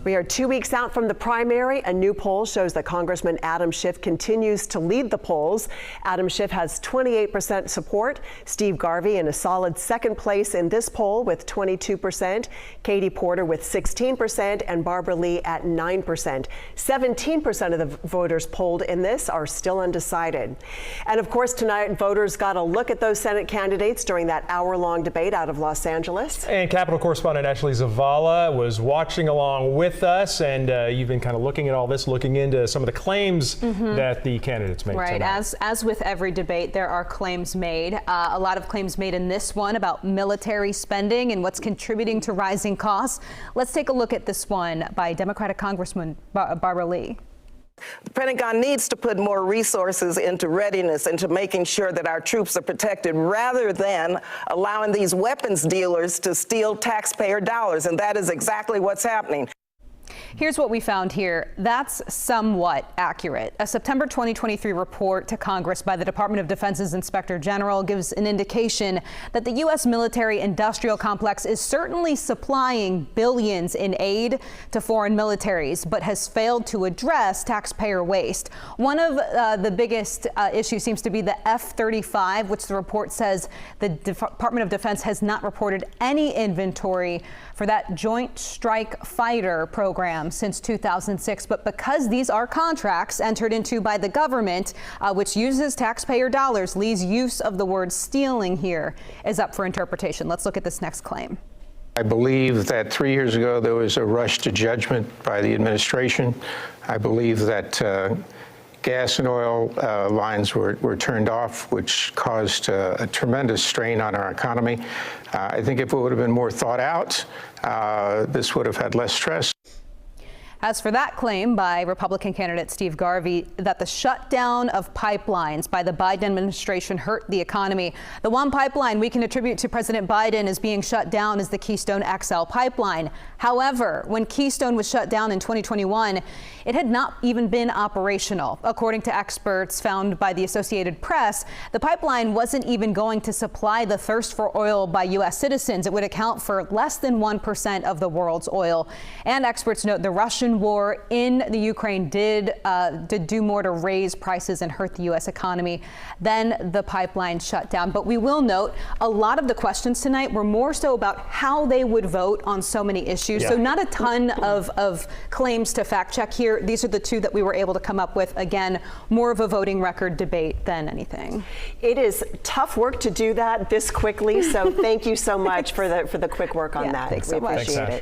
We are 2 weeks out from the primary. A new poll shows that Congressman Adam Schiff continues to lead the polls. Adam Schiff has 28% support. Steve Garvey in a solid second place in this poll with 22%. Katie Porter with 16% and Barbara Lee at 9%. 17% of the voters polled in this are still undecided. And of course, tonight voters got a look at those Senate candidates during that hour-long debate out of Los Angeles. And Capitol correspondent Ashley Zavala was watching along with us, and you've been kind of looking at all this, looking into some of the claims that the candidates made right tonight. As with every debate, there are claims made, a lot of claims made in this one about military spending and what's contributing to rising costs. Let's take a look at this one by Democratic Congressman Barbara Lee. The Pentagon needs to put more resources into readiness, into making sure that our troops are protected, rather than allowing these weapons dealers to steal taxpayer dollars. And that is exactly what's happening. Here's what we found here. That's somewhat accurate. A September 2023 report to Congress by the Department of Defense's Inspector General gives an indication that the U.S. military-industrial complex is certainly supplying billions in aid to foreign militaries, but has failed to address taxpayer waste. One of the biggest issues seems to be the F-35, which the report says the Department of Defense has not reported any inventory for that Joint Strike Fighter program since 2006. But because these are contracts entered into by the government, which uses taxpayer dollars, Lee's use of the word stealing here is up for interpretation. Let's look at this next claim. I believe that 3 years ago there was a rush to judgment by the administration. I believe that gas and oil lines were turned off, which caused a tremendous strain on our economy. I think if it would have been more thought out, this would have had less stress. As for that claim by Republican candidate Steve Garvey that the shutdown of pipelines by the Biden administration hurt the economy, the one pipeline we can attribute to President Biden as being shut down is the Keystone XL pipeline. However, when Keystone was shut down in 2021, it had not even been operational. According to experts found by the Associated Press, the pipeline wasn't even going to supply the thirst for oil by U.S. citizens. It would account for less than 1% of the world's oil. And experts note the Russian war in the Ukraine did do more to raise prices and hurt the U.S. economy than the pipeline shut down. But we will note a lot of the questions tonight were more so about how they would vote on so many issues. So not a ton of claims to fact check here. These are the two that we were able to come up with. Again, more of a voting record debate than anything. It is tough work to do that this quickly. So thank you so much for the quick work on that. Thanks we so much. appreciate it.